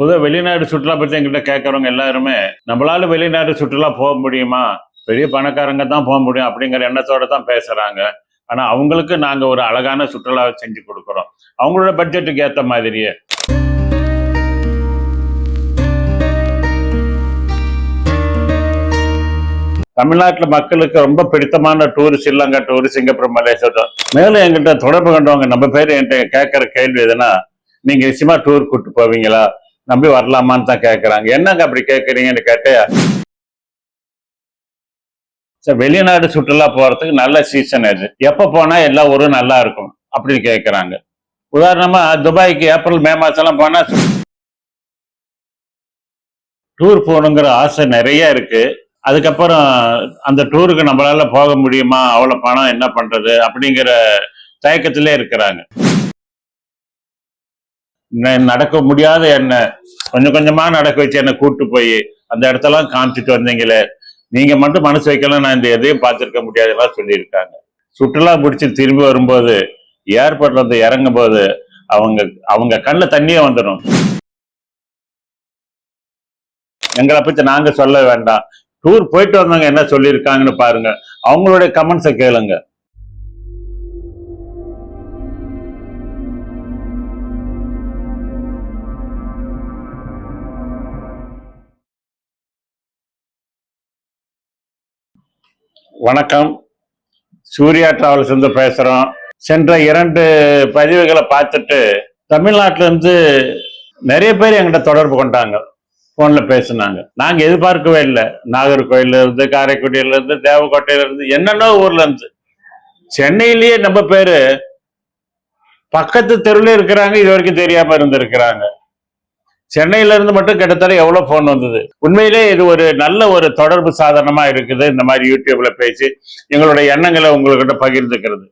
பொதுவாக வெளிநாடு சுற்றுலா பற்றி எங்கிட்ட கேட்குறவங்க எல்லாருமே நம்மளால வெளிநாடு சுற்றுலா போக முடியுமா, பெரிய பணக்காரங்க தான் போக முடியும் அப்படிங்கிற எண்ணத்தோட தான் பேசுறாங்க. ஆனா அவங்களுக்கு நாங்க ஒரு அழகான சுற்றுலாவை செஞ்சு கொடுக்குறோம், அவங்களோட பட்ஜெட்டுக்கு ஏற்ற மாதிரியே. தமிழ்நாட்டில் மக்களுக்கு ரொம்ப பிடித்தமான tour Sri Lanka tour, Singapore, Malaysia தான். மேலும் எங்கிட்ட தொடர்பு கொண்டவங்க நம்ம பேர் என்கிட்ட கேட்குற கேள்வி எதுனா, நீங்க நிச்சயமா டூர் கூப்பிட்டு போவீங்களா, நம்பி வரலாமான்னு தான் கேட்குறாங்க. என்னங்க அப்படி கேட்குறீங்கன்னு கேட்டேன். சார், வெளிநாடு சுற்றுலா போறதுக்கு நல்ல சீசன் அது, எப்போ போனா எல்லா ஊரும் நல்லா இருக்கும் அப்படின்னு கேட்குறாங்க. உதாரணமா துபாய்க்கு ஏப்ரல் மே மாசம்லாம் போனா டூர் போகணுங்கிற ஆசை நிறைய இருக்கு. அதுக்கப்புறம் அந்த டூருக்கு நம்மளால போக முடியுமா, அவ்வளவு பணம் என்ன பண்றது அப்படிங்கிற தயக்கத்திலே இருக்கிறாங்க. நடக்க முடியாத என்ன கொஞ்சம் கொஞ்சமா நடக்க வச்சு என்ன கூப்பிட்டு போய் அந்த இடத்தெல்லாம் காமிச்சிட்டு வந்தீங்களே, நீங்க மட்டும் மனசு வைக்கலாம், நான் இந்த எதையும் பார்த்துருக்க முடியாதுலாம் சொல்லியிருக்காங்க. சுற்றுலா பிடிச்சி திரும்பி வரும்போது ஏர்போர்ட்ல வந்து இறங்கும் போது அவங்க அவங்க கண்ணில் தண்ணியே வந்துடும். எங்களை பத்தி நாங்க சொல்ல வேண்டாம், டூர் போயிட்டு வந்தவங்க என்ன சொல்லியிருக்காங்கன்னு பாருங்க, அவங்களுடைய கமெண்ட்ஸை கேளுங்க. வணக்கம், சூர்யா டிராவல்ஸ் வந்து பேசுறோம். சென்ற 2 பதிவுகளை பார்த்துட்டு தமிழ்நாட்டில இருந்து நிறைய பேர் எங்கிட்ட தொடர்பு கொண்டாங்க, போன்ல பேசினாங்க. நாங்க எதிர்பார்க்கவே இல்லை. நாகர்கோயில இருந்து, காரைக்குடியில இருந்து, தேவக்கோட்டையில இருந்து, என்னென்ன ஊர்ல இருந்து, சென்னையிலேயே நம்ம பேரு பக்கத்து தெருவில் இருக்கிறாங்க, இது வரைக்கும் தெரியாம இருந்திருக்கிறாங்க. சென்னையில இருந்து மட்டும் கிட்டத்தட்ட எவ்வளவு போன் வந்தது. உண்மையிலே இது ஒரு நல்ல ஒரு தொடர்பு சாதனமா இருக்குது. இந்த மாதிரி யூடியூப்ல பேசி எங்களுடைய எண்ணங்களை உங்ககிட்ட பகிர்ந்துக்கிறது.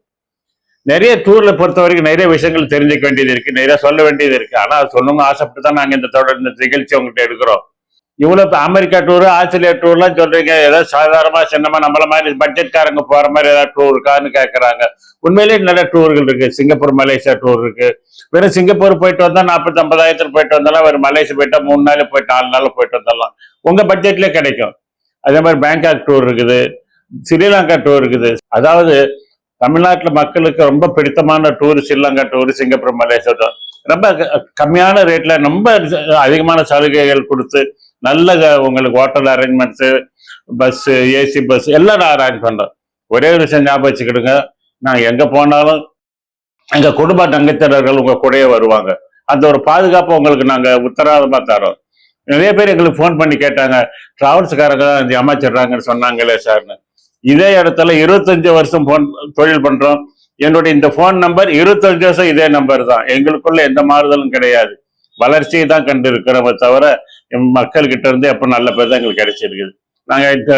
நிறைய டூர்ல பொறுத்த வரைக்கும் நிறைய விஷயங்கள் தெரிஞ்சுக்க வேண்டியது இருக்கு, நிறைய சொல்ல வேண்டியது இருக்கு. ஆனா சொல்லணும்னு ஆசைப்பட்டு தான் நாங்க இந்த நிகழ்ச்சி உங்ககிட்ட எடுக்கிறோம். இவ்வளவு அமெரிக்கா டூர், ஆஸ்திரேலியா டூர்லாம் சொல்றீங்க, ஏதாவது சாதாரணமா சின்னமா நம்மள மாதிரி பட்ஜெட்காரங்க போற மாதிரி ஏதாவது டூர் இருக்கான்னு கேட்கறாங்க. உண்மையிலேயே நிறைய டூர்கள் இருக்கு. சிங்கப்பூர், மலேசியா டூர் இருக்கு. வெறும் சிங்கப்பூர் போயிட்டு வந்தா 40-50 போயிட்டு வந்தாலும், வெறும் மலேசியா போயிட்டா 3 நாள் போயிட்டு 4 நாள் போயிட்டு வந்தாலும் உங்க பட்ஜெட்லயே கிடைக்கும். அதே மாதிரி பேங்காக் டூர் இருக்குது, ஸ்ரீலங்கா டூர் இருக்குது. அதாவது தமிழ்நாட்டில் மக்களுக்கு ரொம்ப பிடித்தமான tour Sri Lanka tour, Singapore, Malaysia தான். ரொம்ப கம்மியான ரேட்ல ரொம்ப அதிகமான சலுகைகள் கொடுத்து நல்ல உங்களுக்கு hotel arrangements, bus, AC bus எல்லாம் நான் அரேஞ்ச் பண்றேன். ஒரே ஒரு விஷயம் ஞாபகம் வச்சுக்கிடுங்க, நான் எங்க போனாலும் எங்க குடும்ப தங்கத்தினர்கள் உங்க கூடயே வருவாங்க. அந்த ஒரு பாதுகாப்பு உங்களுக்கு நாங்க உத்தரவாதமா தரோம். நிறைய பேர் எங்களுக்கு ஃபோன் பண்ணி கேட்டாங்க, டிராவல்ஸ்காரங்க ஏமாச்சிடுறாங்கன்னு சொன்னாங்களே சார்னு. இதே இடத்துல 25 வருஷம் தொழில் பண்றோம். என்னுடைய இந்த போன் நம்பர் 25 வருஷம் இதே நம்பர் தான். எங்களுக்குள்ள எந்த மாறுதலும் கிடையாது. வளர்ச்சியை தான் கண்டு இருக்கிறோமே தவிர மக்கள்கிட்ட இருந்து எப்ப நல்ல பேர் தான் எங்களுக்கு கிடைச்சிருக்குது. நாங்க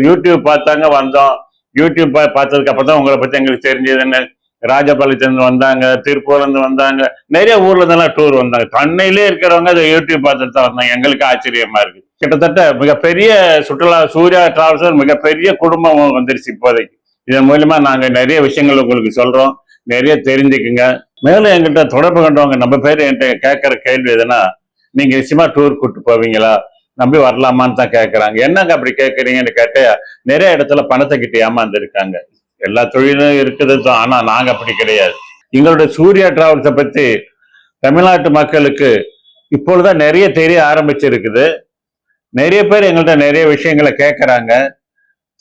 யூடியூப் பார்த்தாங்க வந்தோம். யூடியூப் பார்த்ததுக்கு அப்புறம் தான் உங்களை பத்தி எங்களுக்கு தெரிஞ்சதுன்னு. ராஜபாளையத்திலிருந்து வந்தாங்க, திருப்பூர்ல இருந்து வந்தாங்க, நிறைய ஊர்ல இருந்தெல்லாம் டூர் வந்தாங்க. சென்னையிலே இருக்கிறவங்க அதை யூடியூப் பார்த்துட்டு தான் வந்தாங்க. எங்களுக்கு ஆச்சரியமா இருக்கு. கிட்டத்தட்ட மிகப்பெரிய சுற்றுலா சூர்யா டிராவல்ஸ் மிகப்பெரிய குடும்பம் வந்துருச்சு இப்போதைக்கு. இதன் மூலமா நாங்க நிறைய விஷயங்கள் உங்களுக்கு சொல்றோம், நிறைய தெரிஞ்சுக்குங்க. மேலும் எங்கிட்ட தொடர்பு கொண்டவங்க நம்ம பேர் என்கிட்ட கேட்கற கேள்வி எதுனா, நீங்க நிச்சயமா டூர் கூப்பிட்டு போவீங்களா, நம்பி வரலாமான்னு தான் கேட்கறாங்க. என்னங்க அப்படி கேட்கறீங்கன்னு கேட்ட, நிறைய இடத்துல பணத்தை கிட்ட ஏமாந்து இருக்காங்க. எல்லா தொழிலும் இருக்குது தான், ஆனா நாங்க அப்படி கிடையாது. எங்களுடைய சூர்யா டிராவல்ஸை பத்தி தமிழ்நாட்டு மக்களுக்கு இப்பொழுதுதான் நிறைய தெரிய ஆரம்பிச்சிருக்குது. நிறைய பேர் எங்கள்கிட்ட நிறைய விஷயங்களை கேட்கறாங்க.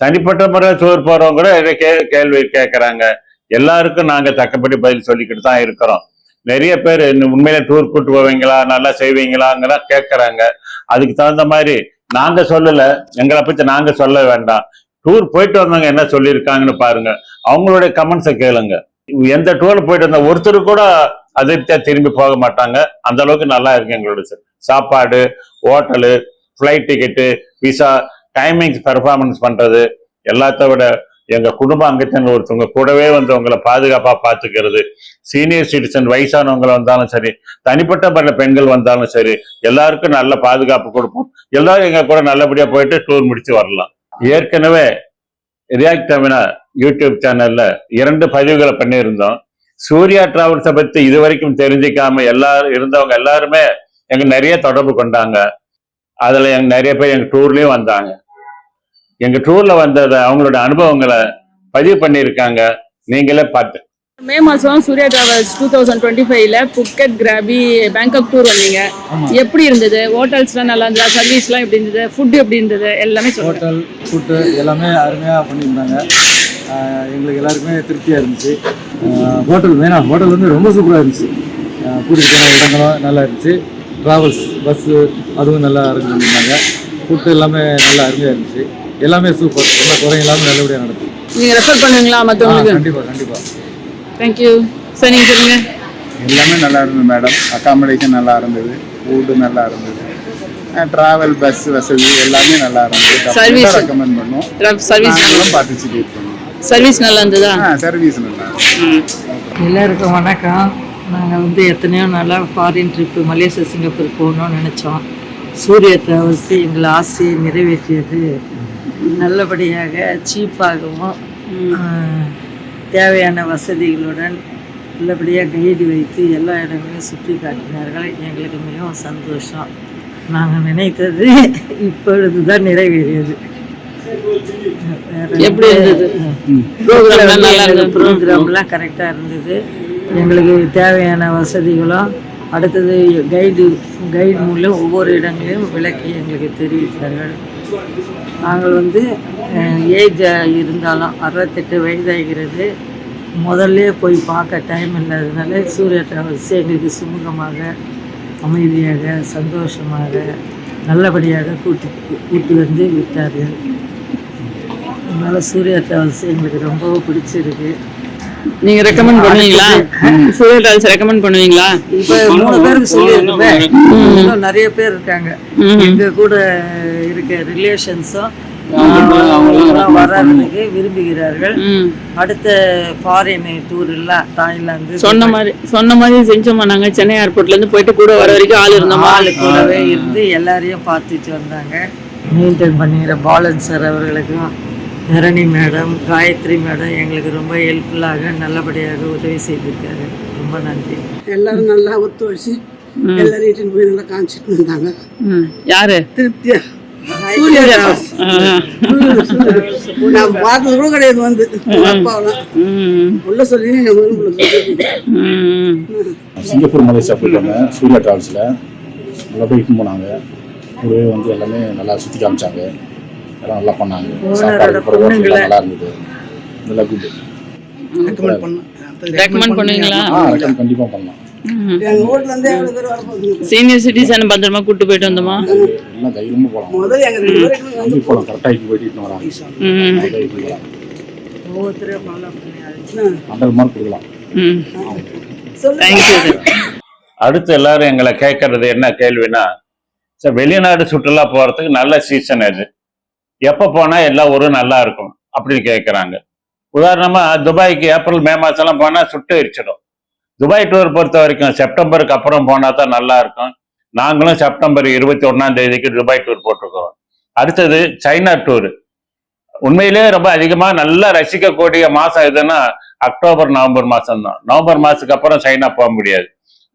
தனிப்பட்ட முறை டூர் போறவங்க கூட கேள்வி கேட்கறாங்க. எல்லாருக்கும் நாங்க தக்கப்படி பதில் சொல்லிக்கிட்டு தான் இருக்கிறோம். நிறைய பேர் உண்மையில டூர் கூட்டு போவீங்களா, நல்லா செய்வீங்களாங்கிற கேட்கறாங்க. அதுக்கு தகுந்த மாதிரி நாங்க சொல்லல, எங்களை பத்தி நாங்க சொல்ல வேண்டாம். டூர் போயிட்டு வந்தவங்க என்ன சொல்லியிருக்காங்கன்னு பாருங்க, அவங்களுடைய கமெண்ட்ஸை கேளுங்க. எந்த டூர் போயிட்டு வந்த ஒருத்தர் கூட அதிர்ப்தியா திரும்பி போக மாட்டாங்க. அந்த அளவுக்கு நல்லா இருக்கு எங்களோட சாப்பாடு, hotel, flight ticket, visa, timings, performance பண்றது, எல்லாத்த விட எங்க குடும்ப அங்கத்தினர் ஒருத்தவங்க கூடவே வந்து உங்களை பாதுகாப்பா பார்த்துக்கிறது. சீனியர் சிட்டிசன் வயசானவங்களை வந்தாலும் சரி, தனிப்பட்ட பல பெண்கள் வந்தாலும் சரி, எல்லாருக்கும் நல்ல பாதுகாப்பு கொடுப்போம். எல்லாரும் எங்க கூட நல்லபடியா போயிட்டு டூர் முடிச்சு வரலாம். ஏற்கனவே ரியாக்ட் தமிழா யூடியூப் சேனல்ல 2 பதிவுகளை பண்ணியிருந்தோம். சூர்யா டிராவல்ஸை பத்தி இதுவரைக்கும் தெரிஞ்சுக்காம இருந்தவங்க எல்லாருமே எங்க நிறைய தொடர்பு கொண்டாங்க. அதுல நிறைய பேர் எங்க டூர்லயும் வந்தாங்க. எங்க டூர்ல வந்ததை அவங்களோட அனுபவங்களை பதிவு பண்ணியிருக்காங்க. நீங்களே பார்த்து. மே மாதம் சூர்யா டிராவல்ஸ் 2025ல புக்கெட் கிராபி பேங்காக் டூர் வந்தீங்க. எப்படி இருந்தது? ஹோட்டல்ஸ்லாம் நல்லா இருந்ததா? சர்வீஸ்லாம் எப்படி இருந்தது? ஃபுட் எப்படி இருந்தது? எல்லாமே சொல்லுங்க. ஹோட்டல் ஃபுட்டு எல்லாமே அருமையாக பண்ணியிருந்தாங்க. எங்களுக்கு எல்லாருக்குமே திருப்தியாக இருந்துச்சு. ஹோட்டல் வந்து ரொம்ப சூப்பராக இருந்துச்சு. கூட்டிகிட்டு போன இடங்களும் நல்லா இருந்துச்சு. ட்ராவல்ஸ் பஸ்ஸு அதுவும் நல்லா அரேஞ்ச் பண்ணியிருந்தாங்க. ஃபுட்டு எல்லாமே நல்லா அருமையாக இருந்துச்சு. எல்லாமே சூப்பர், எந்த குறையும் இல்லாமல் நல்லபடியாக நடந்துச்சு. நீங்கள் ரெஃபர் பண்ணுவீங்களா மற்றவங்களுக்கு? கண்டிப்பாக. Thank you sir. நீங்கள் சொல்லுங்கள். எல்லாமே நல்லா இருந்தது மேடம். அக்காமடேஷன் நல்லா இருந்தது, ஃபுட்டு நல்லா இருந்தது, ட்ராவல் பஸ் வசதி எல்லாமே நல்லா இருந்தது. சர்வீஸ் ரெக்கமெண்ட் பண்ணோம். சர்வீஸ் பார்ட்டிசிபேட் பண்ணோம். சர்வீஸ் நல்லா இருந்ததா? சர்வீஸ் நல்லா இருந்தது. எல்லாருக்கும் வணக்கம். நாங்கள் வந்து எத்தனையோ நாளாக ஃபாரின் ட்ரிப்பு மலேசியா சிங்கப்பூர் போகணும்னு நினச்சோம். சூர்யா டிராவல்ஸ் எங்களை ஆசையை நிறைவேற்றியது. நல்லபடியாக சீப்பாகவும் தேவையான வசதிகளுடன் நல்லபடியாக கைடு வைத்து எல்லா இடங்களையும் சுற்றி காட்டினார்கள். எங்களுக்கு மிகவும் சந்தோஷம். நாங்கள் நினைத்தது இப்பொழுது தான் நிறைவேறியது. எப்படி இருந்தது? ப்ரோக்ராம்லாம் கரெக்டாக இருந்தது. எங்களுக்கு தேவையான வசதிகளும் அடுத்தது கைடு மூலம் ஒவ்வொரு இடங்களையும் விளக்கி எங்களுக்கு தெரிவித்தார்கள். நாங்கள் வந்து ஏஜ் இருந்தாலும் 68 வயதாகிறது. முதல்ல போய் பார்க்க டைம் இல்லாததுனால சூர்யா டிராவல்ஸ் எங்களுக்கு சுமூகமாக அமைதியாக சந்தோஷமாக நல்லபடியாக கூட்டி வந்து விட்டார்கள். அதனால் சூர்யா டிராவல்ஸ் எங்களுக்கு ரொம்ப பிடிச்சிருக்கு. நீங்கள் ரெக்கமெண்ட் பண்ணுவீங்களா? சூர்யா டிராவல்ஸ் ரெக்கமெண்ட் பண்ணுவீங்களா? இப்போ 3 பேருக்கு சொல்லியிருக்கேன். இன்னும் நிறைய பேர் இருக்காங்க. எங்கள் கூட இருக்க ரிலேஷன்ஸும் வர்றதுக்கு விரும்புகிறார்கள். அடுத்த ஃபாரின் டூர் எல்லாம் தாய்லாந்து சொன்ன மாதிரி செஞ்சோமா. நாங்கள் சென்னை ஏர்போர்ட்லேருந்து போயிட்டு கூட வர வரைக்கும் ஆள் இருந்தோம். ஆள் கூடவே இருந்து எல்லாரையும் பார்த்துட்டு வந்தாங்க. மெயின்டைன் பண்ணிக்கிற பாலன் சார் அவர்களுக்கும் தரணி மேடம், காயத்ரி மேடம் எங்களுக்கு ரொம்ப ஹெல்ப்ஃபுல்லாக நல்லபடியாக உதவி செய்திருக்காரு. ரொம்ப நன்றி. எல்லாரும் நல்லா ஒத்துழைச்சி எல்லாரையும் போய் நல்லா காமிச்சிட்டு இருந்தாங்க. யாரு? திருப்தியா சூர்யா டிராவல்ஸ். நான் பார்த்தது கூட கிடையாது. வந்து அப்பாவெல்லாம் உள்ள சொல்லி சிங்கப்பூர் மலேசியா போயிட்டாங்க. சூர்யா டிராவல்ஸில் நல்லா போய் போனாங்க. கூடவே வந்து எல்லாமே நல்லா சுற்றி காமிச்சாங்க. எல்லாம் நல்லா பண்ணாங்க. சாப்பாடு நல்லா இருந்தது. நல்லா குட். ரெக்கமெண்ட் பண்ணுவீங்களா? கண்டிப்பாக பண்ணலாம். சீனியர் சிட்டிசன் பத்திரமா கூட்டு போயிட்டு வந்தோமா? எல்லாம் தைரியமாக போகலாம். போகலாம். கரெக்டாக போயிட்டு வராங்க. அந்த மாதிரி கொடுக்கலாம். அடுத்து எல்லாரும் எங்களை கேட்கறது என்ன கேள்வினா, சார் வெளிநாடு சுற்றுலா போறதுக்கு நல்ல சீசன் அது, எப்போ போனால் எல்லா ஊரும் நல்லா இருக்கும் அப்படின்னு கேட்குறாங்க. உதாரணமாக துபாய்க்கு ஏப்ரல் மே மாதம்லாம் போனால் சுட்டு எரிச்சிடும். துபாய் டூர் பொறுத்த வரைக்கும் செப்டம்பருக்கு அப்புறம் போனால் தான் நல்லா இருக்கும். நாங்களும் செப்டம்பர் 21 துபாய் டூர் போட்டிருக்கிறோம். அடுத்தது சைனா டூர். உண்மையிலே ரொம்ப அதிகமாக நல்லா ரசிக்கக்கூடிய மாதம் எதுன்னா அக்டோபர் நவம்பர் மாதம் தான். நவம்பர் மாதத்துக்கு அப்புறம் சைனா போக முடியாது.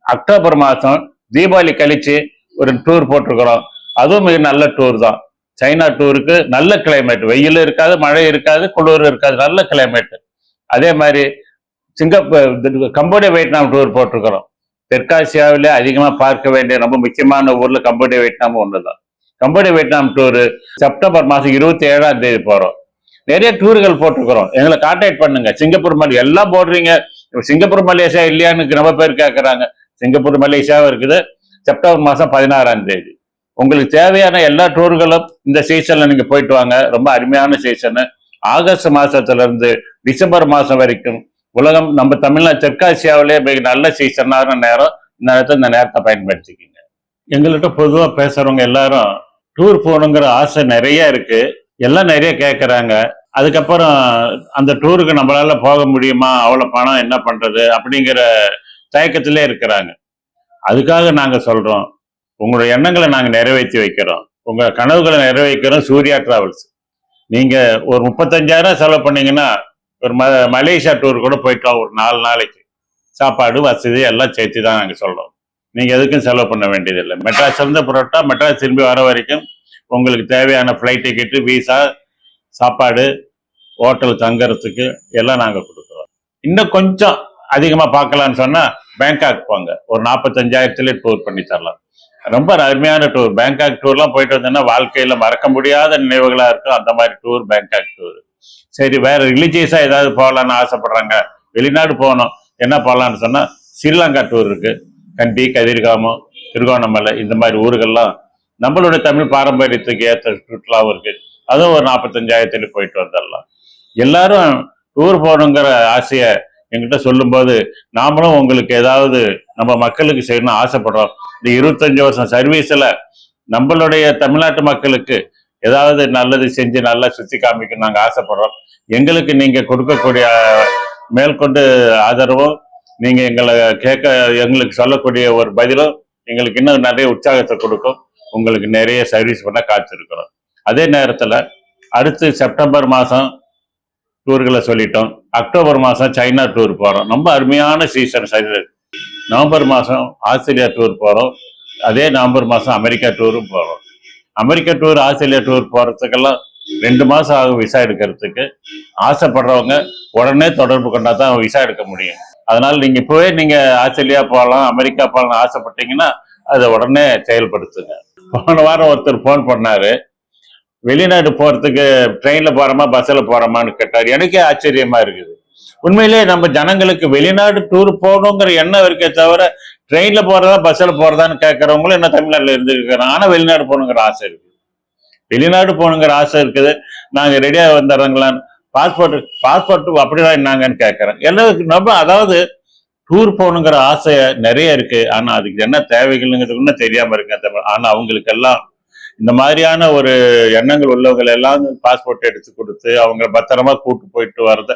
அக்டோபர் மாதம் தீபாவளி கழிச்சு ஒரு டூர் போட்டிருக்கிறோம். அதுவும் மிக நல்ல டூர் தான். சைனா டூருக்கு நல்ல கிளைமேட், வெயில் இருக்காது, மழை இருக்காது, குளிர் இருக்காது, நல்ல கிளைமேட். அதே மாதிரி கம்போடியா வியட்நாம் டூர் போட்டிருக்கிறோம். தெற்காசியாவிலே அதிகமாக பார்க்க வேண்டிய ரொம்ப முக்கியமான ஊர்ல கம்போடியா வியட்நாம் ஒண்ணுதான். கம்போடியா வியட்நாம் டூரு செப்டம்பர் மாதம் 27 போறோம். நிறைய டூர்கள் போட்டிருக்கிறோம். எங்களை கான்டாக்ட் பண்ணுங்க. சிங்கப்பூர் மலேசியா எல்லாம் போடுறீங்க, சிங்கப்பூர் மலேசியா இல்லையான்னு ரொம்ப பேர் கேட்கறாங்க. சிங்கப்பூர் மலேசியாவும் இருக்குது. செப்டம்பர் மாதம் 16 உங்களுக்கு தேவையான எல்லா டூர்களும் இந்த சீசன்ல நீங்க போயிட்டு வாங்க. ரொம்ப அருமையான சீசனு. ஆகஸ்ட் மாசத்துல இருந்து டிசம்பர் மாசம் வரைக்கும் உலகம் நம்ம தமிழ்நாடு தெற்காசியாவிலே மிக நல்ல சீசனான நேரம். இந்த நேரத்தை பயன்படுத்திக்கிங்க. எங்கள்கிட்ட பொதுவாக பேசுறவங்க எல்லாரும் டூர் போகணுங்கிற ஆசை நிறைய இருக்கு. எல்லாம் நிறைய கேட்குறாங்க. அதுக்கப்புறம் அந்த டூருக்கு நம்மளால போக முடியுமா, அவ்வளோ பணம் என்ன பண்றது அப்படிங்கிற தயக்கத்திலே இருக்கிறாங்க. அதுக்காக நாங்க சொல்றோம், உங்களோட எண்ணங்களை நாங்க நிறைவேற்றி வைக்கிறோம். உங்க கனவுகளை நிறைவேற்கிறோம். சூர்யா டிராவல்ஸ். நீங்க ஒரு 35,000 செலவு பண்ணீங்கன்னா ஒரு மலேசியா டூர் கூட போயிட்டோம். ஒரு 4 நாளைக்கு சாப்பாடு வசதி எல்லாம் சேர்த்து தான் நாங்கள் சொல்றோம். நீங்கள் எதுக்கும் செலவு பண்ண வேண்டியதில்லை. மெட்ராஸ் இருந்து புறப்பட்டா மெட்ராஸ் திரும்பி வர வரைக்கும் உங்களுக்கு தேவையான ஃப்ளைட் டிக்கெட்டு, விசா, சாப்பாடு, ஹோட்டல் தங்கறதுக்கு எல்லாம் நாங்கள் கொடுக்குறோம். இன்னும் கொஞ்சம் அதிகமாக பார்க்கலான்னு சொன்னால் பேங்காக் போங்க, ஒரு 45,000 டூர் பண்ணி தரலாம். ரொம்ப அருமையான டூர். பேங்காக் டூர்லாம் போயிட்டு வந்தோன்னா வாழ்க்கையில் மறக்க முடியாத நினைவுகளாக இருக்கும். அந்த மாதிரி டூர் பேங்காக் டூர். சரி, வேற ரிலீஜியஸாக ஏதாவது போகலான்னு ஆசைப்படுறாங்க, வெளிநாடு போகணும், என்ன போகலான்னு சொன்னால் ஸ்ரீலங்கா டூர் இருக்கு. கண்டி, கதிர்காமம், திருகோணமலை இந்த மாதிரி ஊர்கள்லாம் நம்மளுடைய தமிழ் பாரம்பரியத்துக்கு ஏற்ற சுற்றுலாவும் இருக்கு. அதுவும் ஒரு 45,000 போயிட்டு வந்துடலாம். எல்லாரும் டூர் போகணுங்கிற ஆசையை என்கிட்ட சொல்லும்போது நாமளும் உங்களுக்கு ஏதாவது நம்ம மக்களுக்கு செய்யணும்னு ஆசைப்படுறோம். இந்த 25 வருஷம் சர்வீஸில் நம்மளுடைய தமிழ்நாட்டு மக்களுக்கு ஏதாவது நல்லது செஞ்சு நல்லா சுற்றி காமிக்க நாங்கள் ஆசைப்படுறோம். எங்களுக்கு நீங்கள் கொடுக்கக்கூடிய மேற்கொண்டு ஆதரவும், நீங்கள் எங்களுக்கு சொல்லக்கூடிய ஒரு பதிலும் எங்களுக்கு இன்னும் நிறைய உற்சாகத்தை கொடுக்கும். உங்களுக்கு நிறைய சர்வீஸ் பண்ண காத்திருக்கிறோம். அதே நேரத்தில் அடுத்து செப்டம்பர் மாதம் டூர்களை சொல்லிட்டோம். அக்டோபர் மாதம் சைனா டூர் போகிறோம். ரொம்ப அருமையான சீசன். நவம்பர் மாதம் ஆஸ்திரேலியா டூர் போகிறோம். அதே நவம்பர் மாதம் அமெரிக்கா டூரும் போகிறோம். அமெரிக்கா டூர், ஆஸ்திரேலியா டூர் போகிறதுக்கெல்லாம் 2 மாதம் ஆகும் விசா எடுக்கிறதுக்கு. ஆசைப்படுறவங்க உடனே தொடர்பு கொண்டா தான் விசா எடுக்க முடியும். அதனால் நீங்கள் இப்போவே நீங்கள் ஆஸ்திரேலியா போகலாம், அமெரிக்கா போகலாம்னு ஆசைப்பட்டீங்கன்னா அதை உடனே செயல்படுத்துங்க. போன வாரம் ஒருத்தர் ஃபோன் பண்ணாரு, வெளிநாடு போகிறதுக்கு ட்ரெயினில் போகிறோமா பஸ்ஸில் போகிறோமான்னு கேட்டார். எனக்கே ஆச்சரியமா இருக்குது. உண்மையிலேயே நம்ம ஜனங்களுக்கு வெளிநாடு டூர் போகணுங்கிற எண்ணம் இருக்கே தவிர ட்ரெயினில் போகிறதா பஸ்ஸில் போகிறதான்னு கேட்குறவங்களும் என்ன தமிழ்நாட்டில் இருந்துருக்கிறாங்க. ஆனால் வெளிநாடு போகணுங்கிற ஆசை இருக்குது. வெளிநாடு போகணுங்கிற ஆசை இருக்குது. நாங்கள் ரெடியாக வந்துடுறோங்களான்னு பாஸ்போர்ட் அப்படிதான் என்னங்கன்னு கேட்குறேன். எல்லாருக்கும் நம்ம அதாவது டூர் போகணுங்கிற ஆசை நிறைய இருக்கு. ஆனால் அதுக்கு என்ன தேவைகள்ங்கிறது இன்னும் தெரியாமல் இருக்கு. ஆனால் அவங்களுக்கு எல்லாம் இந்த மாதிரியான ஒரு எண்ணங்கள் உள்ளவங்க எல்லாம் பாஸ்போர்ட் எடுத்து கொடுத்து அவங்க பத்திரமா கூட்டு போயிட்டு வர்றத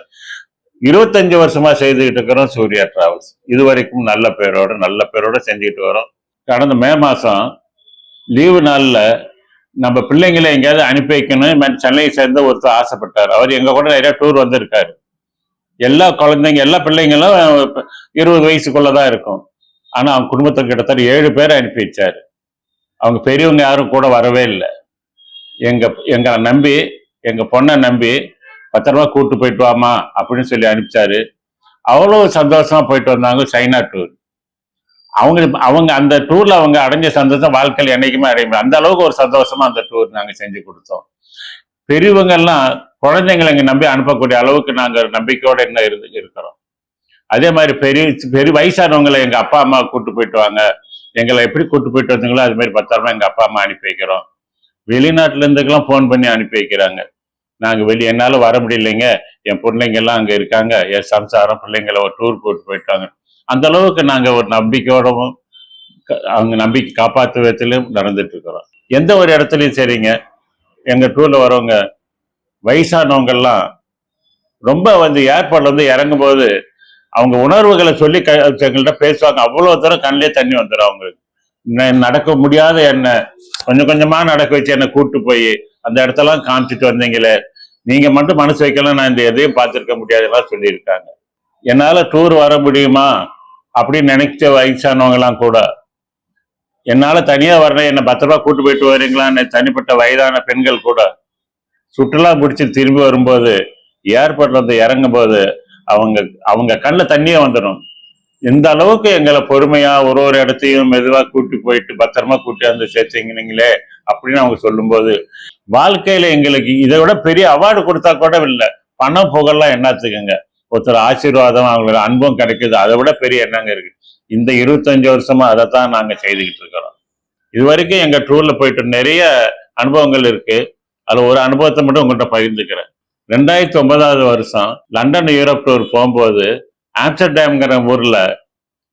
25 வருஷமா செய்துக்கிட்டு இருக்கிறோம் சூர்யா டிராவல்ஸ். இது வரைக்கும் நல்ல பேரோட செஞ்சுக்கிட்டு வரோம். கடந்த மே மாதம் லீவு நாளில் நம்ம பிள்ளைங்களை எங்கேயாவது அனுப்பி வைக்கணும் சென்னையை சேர்ந்த ஒருத்தர் ஆசைப்பட்டார். அவர் எங்க கூட நிறைய டூர் வந்திருக்காரு. எல்லா குழந்தைங்க, எல்லா பிள்ளைங்களும் 20 வயசுக்குள்ளதான் இருக்கும். ஆனா அவங்க குடும்பத்துக்கு கிட்டத்தட்ட 7 பேரை அனுப்பி வச்சாரு. அவங்க பெரியவங்க யாரும் கூட வரவே இல்லை. எங்க நம்பி, எங்க பொண்ணை நம்பி பத்திரமா கூட்டு போயிட்டு வாமா அப்படின்னு சொல்லி அனுப்பிச்சாரு. அவ்வளவு சந்தோஷமா போயிட்டு வந்தாங்க சைனா டூர். அவங்க அந்த டூர்ல அவங்க அடைஞ்ச சந்தோஷம் வாழ்க்கையில் என்னைக்குமே அடைய முடியும். அந்த அளவுக்கு ஒரு சந்தோஷமா அந்த டூர் நாங்க செஞ்சு கொடுத்தோம். பெரியவங்க எல்லாம் குழந்தைங்களை இங்க நம்பி அனுப்பக்கூடிய அளவுக்கு நாங்க நம்பிக்கையோட என்ன இருக்கிறோம். அதே மாதிரி பெரிய வயசானவங்களை எங்க அப்பா அம்மா கூட்டு போயிட்டு வாங்க, எங்களை எப்படி கூட்டு போயிட்டு வந்தீங்களோ அது மாதிரி பத்திரமா எங்க அப்பா அம்மா அனுப்பி வைக்கிறோம். வெளிநாட்டுல இருந்துக்கெல்லாம் போன் பண்ணி அனுப்பி வைக்கிறாங்க. நாங்க என்னால வர முடியலைங்க, என் பிள்ளைங்க எல்லாம் அங்க இருக்காங்க, என் சம்சாரம் பிள்ளைங்களை ஒரு டூர் கூட்டு போயிட்டாங்க. அந்த அளவுக்கு நாங்க ஒரு நம்பிக்கையோடவும் அவங்க நம்பிக்கை காப்பாற்று விதத்திலும் நடந்துட்டு இருக்கிறோம். எந்த ஒரு இடத்துலையும் சரிங்க, எங்க டூர்ல வரவங்க வயசானவங்கெல்லாம் ரொம்ப ஏர்போர்ட்ல இறங்கும் போது அவங்க உணர்வுகளை சொல்லி எங்கள்கிட்ட பேசுவாங்க. அவ்வளவு தூரம் கண்ணிலே தண்ணி வந்துடும் அவங்களுக்கு. நடக்க முடியாத என்ன கொஞ்சம் கொஞ்சமா நடக்க வச்சு என்னை கூப்பிட்டு போய் அந்த இடத்தெல்லாம் காமிச்சிட்டு வந்தீங்களே, நீங்க மட்டும் மனசு வைக்கலாம், நான் இந்த எதையும் பார்த்துருக்க முடியாதெல்லாம் சொல்லியிருக்காங்க. என்னால டூர் வர முடியுமா அப்படின்னு நினைச்ச வயசானவங்கலாம் கூட என்னால தனியா வரணும், என்னை பத்திரமா கூட்டு போயிட்டு வரீங்களான்னு தனிப்பட்ட வயதான பெண்கள் கூட சுற்றுலா முடிச்சு திரும்பி வரும்போது ஏர்போர்ட்ல இறங்கும் போது அவங்க கண்ணில் தண்ணியே வந்துடும். இந்த அளவுக்கு எங்களை பொறுமையா ஒரு இடத்தையும் மெதுவா கூட்டி போயிட்டு பத்திரமா கூட்டி வந்து சேர்த்தீங்களே அப்படின்னு அவங்க சொல்லும்போது வாழ்க்கையில எங்களுக்கு இதை விட பெரிய அவார்டு கொடுத்தா கூட இல்லை. பணம் புகழெல்லாம் என்னத்துக்குங்க, ஒருத்தர் ஆசீர்வாதம் அவங்களுக்கு அன்பும் கிடைக்குது, அதை விட பெரிய எண்ணங்க இருக்கு. இந்த 25 வருஷமா அதைத்தான் நாங்க செய்துக்கிட்டு இருக்கிறோம். இது வரைக்கும் எங்க டூர்ல போயிட்டு நிறைய அனுபவங்கள் இருக்கு. அதுல ஒரு அனுபவத்தை மட்டும் உங்கள்கிட்ட பகிர்ந்துக்கிறேன். 2009 வருஷம் லண்டன் யூரோப் டூர் போகும்போது ஆம்ஸ்டர்டாம்ங்கிற ஊர்ல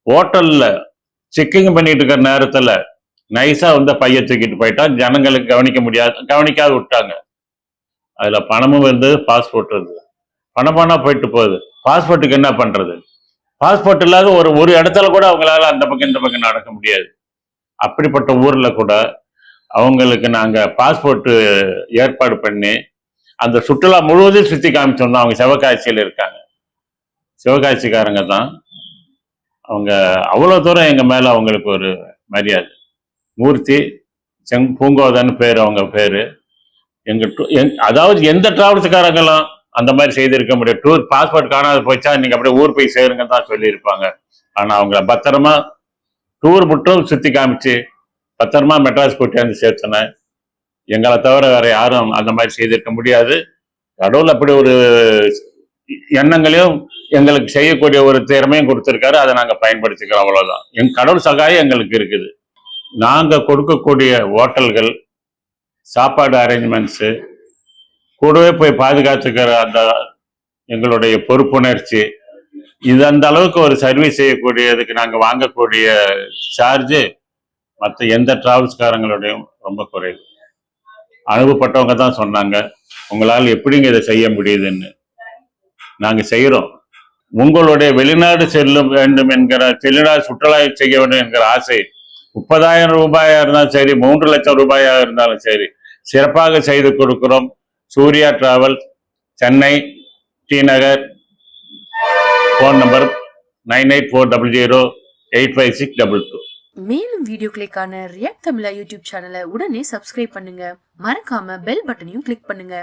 ஹோட்டல்ல செக்கிங் பண்ணிட்டு இருக்கிற நேரத்துல நைஸா பைய தூக்கிட்டு போயிட்டான். ஜனங்களுக்கு கவனிக்காது விட்டாங்க. அதுல பணமும் இருந்தது, பாஸ்போர்ட் இருந்தது. பணம் போயிட்டு போகுது, பாஸ்போர்ட்டுக்கு என்ன பண்றது? பாஸ்போர்ட் இல்லாத ஒரு இடத்துல கூட அவங்களால அந்த பக்கம் இந்த பக்கம் நடக்க முடியாது. அப்படிப்பட்ட ஊர்ல கூட அவங்களுக்கு நாங்க பாஸ்போர்ட் ஏற்பாடு பண்ணி அந்த சுற்றுலா முழுவதும் சுத்தி காமிச்சோம். அவங்க சிவகாசியில இருக்காங்க, சிவகாசிக்காரங்க தான். அவங்க அவ்வளோ தூரம் எங்கள் மேலே அவங்களுக்கு ஒரு மரியாதை. மூர்த்தி பூங்கோதன்னு பேர், அவங்க பேர். அதாவது எந்த டிராவல்ஸுக்காரங்களும் அந்த மாதிரி செய்திருக்க முடியும். டூர் பாஸ்போர்ட் காணாது போச்சா நீங்கள் அப்படியே ஊர் போய் சேருங்க தான் சொல்லியிருப்பாங்க. ஆனால் அவங்கள பத்திரமா டூர் மட்டும் சுற்றி காமிச்சு பத்திரமா மெட்ராஸ் கூட்டியாந்து சேர்த்தனேன். எங்களை தவிர வேற யாரும் அந்த மாதிரி செய்திருக்க முடியாது. கடவுள் அப்படி ஒரு எண்ணங்களையும் எங்களுக்கு செய்யக்கூடிய ஒரு திறமையும் கொடுத்துருக்காரு. அதை நாங்கள் பயன்படுத்திக்கிறோம், அவ்வளோதான். கடவுள் சகாயம் எங்களுக்கு இருக்குது. நாங்கள் கொடுக்கக்கூடிய ஹோட்டல்கள், சாப்பாடு அரேஞ்ச்மெண்ட்ஸு, கூடவே போய் பாதுகாத்துக்கிற அந்த எங்களுடைய பொறுப்புணர்ச்சி, இது அந்த அளவுக்கு ஒரு சர்வீஸ் செய்யக்கூடியதுக்கு நாங்கள் வாங்கக்கூடிய சார்ஜு மற்ற எந்த டிராவல்ஸ்காரங்களுடையும் ரொம்ப குறைவு. அனுபவப்பட்டவங்க தான் சொன்னாங்க, உங்களால் எப்படிங்க இதை செய்ய முடியுதுன்னு. நாங்கள் செய்கிறோம். உங்களுடைய வெளிநாடு செல்லும் வேண்டும் என்கிற, வெளிநாடு சுற்றுலா செய்ய வேண்டும் என்கிற ஆசை 30,000 ரூபாயா இருந்தாலும் சரி, 3 லட்சம் ரூபாயா இருந்தாலும் சரி, சிறப்பாக செய்து கொடுக்கிறோம். Surya travel, Chennai T Nagar. Phone number 9840085622. மேலும் வீடியோக்களுக்கான ரியாக்ட் தமிழா யூடியூப் சேனலை உடனே சப்ஸ்கிரைப் பண்ணுங்க. மறக்காம பெல் பட்டனையும் கிளிக் பண்ணுங்க.